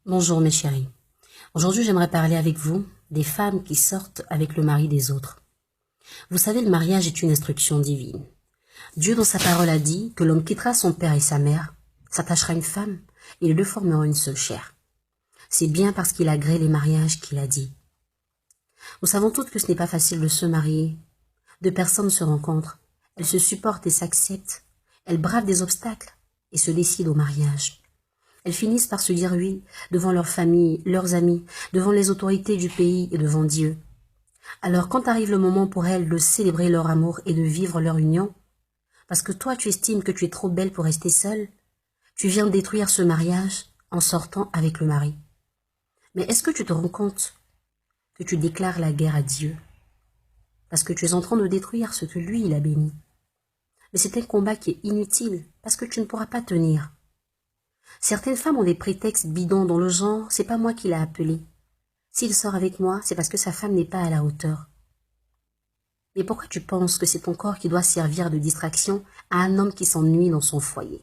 Bonjour mes chéris. Aujourd'hui, j'aimerais parler avec vous des femmes qui sortent avec le mari des autres. Vous savez, le mariage est une instruction divine. Dieu, dans sa parole, a dit que l'homme quittera son père et sa mère, s'attachera à une femme, et les deux formeront une seule chair. C'est bien parce qu'il agrée les mariages qu'il a dit. Nous savons toutes que ce n'est pas facile de se marier. Deux personnes se rencontrent, elles se supportent et s'acceptent, elles bravent des obstacles et se décident au mariage. Elles finissent par se dire oui devant leur famille, leurs amis, devant les autorités du pays et devant Dieu. Alors quand arrive le moment pour elles de célébrer leur amour et de vivre leur union, parce que toi tu estimes que tu es trop belle pour rester seule, tu viens détruire ce mariage en sortant avec le mari. Mais est-ce que tu te rends compte que tu déclares la guerre à Dieu? Parce que tu es en train de détruire ce que lui il a béni. Mais c'est un combat qui est inutile, parce que tu ne pourras pas tenir. Certaines femmes ont des prétextes bidons dans le genre « c'est pas moi qui l'ai appelé ». S'il sort avec moi, c'est parce que sa femme n'est pas à la hauteur. Mais pourquoi tu penses que c'est ton corps qui doit servir de distraction à un homme qui s'ennuie dans son foyer?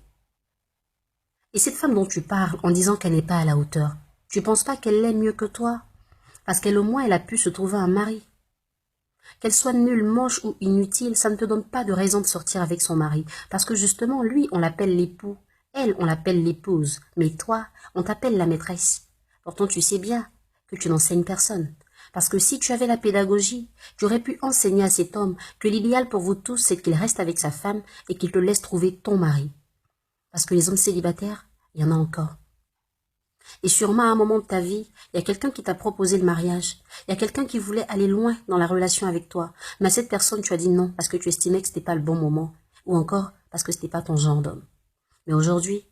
Et cette femme dont tu parles en disant qu'elle n'est pas à la hauteur, tu penses pas qu'elle l'est mieux que toi? Parce qu'elle au moins elle a pu se trouver un mari. Qu'elle soit nulle, moche ou inutile, ça ne te donne pas de raison de sortir avec son mari. Parce que justement, lui, on l'appelle l'époux. Elle, on l'appelle l'épouse, mais toi, on t'appelle la maîtresse. Pourtant, tu sais bien que tu n'enseignes personne. Parce que si tu avais la pédagogie, tu aurais pu enseigner à cet homme que l'idéal pour vous tous, c'est qu'il reste avec sa femme et qu'il te laisse trouver ton mari. Parce que les hommes célibataires, il y en a encore. Et sûrement à un moment de ta vie, il y a quelqu'un qui t'a proposé le mariage. Il y a quelqu'un qui voulait aller loin dans la relation avec toi. Mais à cette personne, tu as dit non parce que tu estimais que c'était pas le bon moment. Ou encore parce que c'était pas ton genre d'homme. Mais aujourd'hui,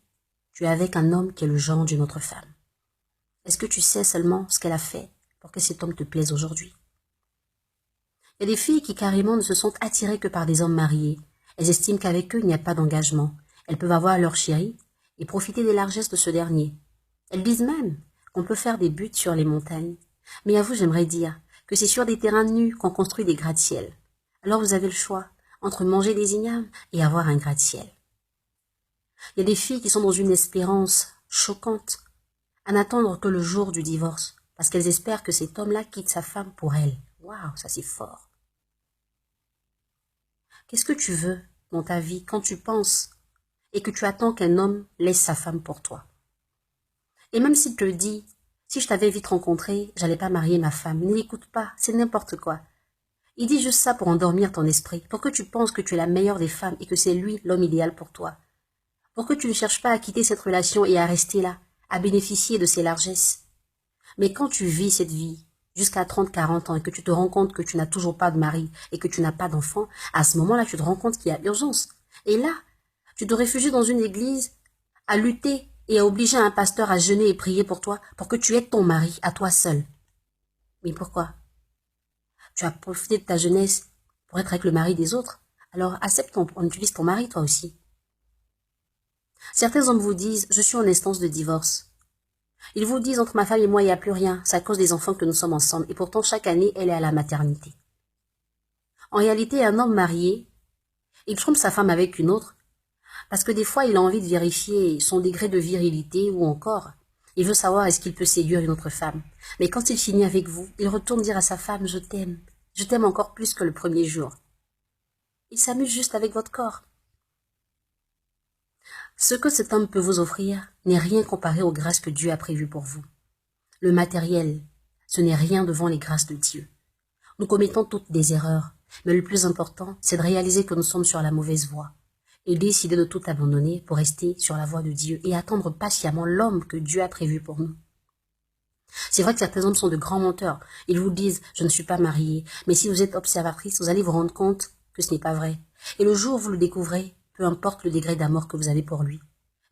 tu es avec un homme qui est le genre d'une autre femme. Est-ce que tu sais seulement ce qu'elle a fait pour que cet homme te plaise aujourd'hui? Il y a des filles qui carrément ne se sont attirées que par des hommes mariés. Elles estiment qu'avec eux, il n'y a pas d'engagement. Elles peuvent avoir leur chéri et profiter des largesses de ce dernier. Elles disent même qu'on peut faire des buts sur les montagnes. Mais à vous, j'aimerais dire que c'est sur des terrains nus qu'on construit des gratte-ciel. Alors vous avez le choix entre manger des ignames et avoir un gratte-ciel. Il y a des filles qui sont dans une espérance choquante à n'attendre que le jour du divorce, parce qu'elles espèrent que cet homme-là quitte sa femme pour elle. Waouh, ça c'est fort. Qu'est-ce que tu veux dans ta vie quand tu penses et que tu attends qu'un homme laisse sa femme pour toi? Et même s'il te dit, si je t'avais vite rencontré, j'allais pas marier ma femme, ne l'écoute pas, c'est n'importe quoi. Il dit juste ça pour endormir ton esprit, pour que tu penses que tu es la meilleure des femmes et que c'est lui l'homme idéal pour toi. Pour que tu ne cherches pas à quitter cette relation et à rester là, à bénéficier de ses largesses. Mais quand tu vis cette vie jusqu'à 30-40 ans et que tu te rends compte que tu n'as toujours pas de mari et que tu n'as pas d'enfant, à ce moment-là, tu te rends compte qu'il y a urgence. Et là, tu te réfugies dans une église à lutter et à obliger un pasteur à jeûner et prier pour toi pour que tu aies ton mari à toi seul. Mais pourquoi? Tu as profité de ta jeunesse pour être avec le mari des autres. Alors accepte on utilise ton mari toi aussi. Certains hommes vous disent « je suis en instance de divorce ». Ils vous disent « entre ma femme et moi, il n'y a plus rien, c'est à cause des enfants que nous sommes ensemble et pourtant chaque année, elle est à la maternité ». En réalité, un homme marié, il trompe sa femme avec une autre parce que des fois, il a envie de vérifier son degré de virilité ou encore, il veut savoir est-ce qu'il peut séduire une autre femme. Mais quand il finit avec vous, il retourne dire à sa femme « je t'aime encore plus que le premier jour ». Il s'amuse juste avec votre corps. Ce que cet homme peut vous offrir n'est rien comparé aux grâces que Dieu a prévues pour vous. Le matériel, ce n'est rien devant les grâces de Dieu. Nous commettons toutes des erreurs, mais le plus important, c'est de réaliser que nous sommes sur la mauvaise voie et décider de tout abandonner pour rester sur la voie de Dieu et attendre patiemment l'homme que Dieu a prévu pour nous. C'est vrai que certains hommes sont de grands menteurs. Ils vous disent « je ne suis pas mariée », mais si vous êtes observatrice, vous allez vous rendre compte que ce n'est pas vrai. Et le jour où vous le découvrez, peu importe le degré d'amour que vous avez pour lui,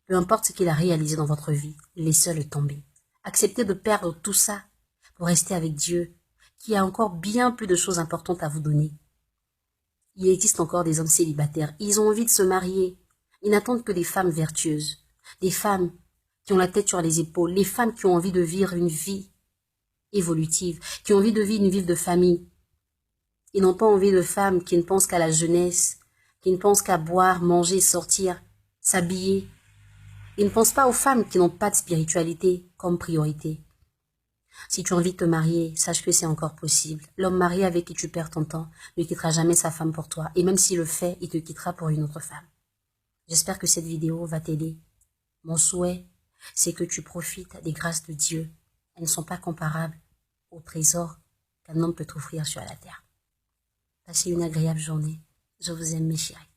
peu importe ce qu'il a réalisé dans votre vie, laissez-le tomber. Acceptez de perdre tout ça pour rester avec Dieu, qui a encore bien plus de choses importantes à vous donner. Il existe encore des hommes célibataires. Ils ont envie de se marier. Ils n'attendent que des femmes vertueuses, des femmes qui ont la tête sur les épaules, les femmes qui ont envie de vivre une vie évolutive, qui ont envie de vivre une vie de famille. Ils n'ont pas envie de femmes qui ne pensent qu'à la jeunesse, qui ne pensent qu'à boire, manger, sortir, s'habiller. Ils ne pensent pas aux femmes qui n'ont pas de spiritualité, comme priorité. Si tu as envie de te marier, sache que c'est encore possible. L'homme marié avec qui tu perds ton temps ne quittera jamais sa femme pour toi. Et même s'il le fait, il te quittera pour une autre femme. J'espère que cette vidéo va t'aider. Mon souhait, c'est que tu profites des grâces de Dieu. Elles ne sont pas comparables aux trésors qu'un homme peut t'offrir sur la terre. Passez une agréable journée. Je vous aime, mes chéris.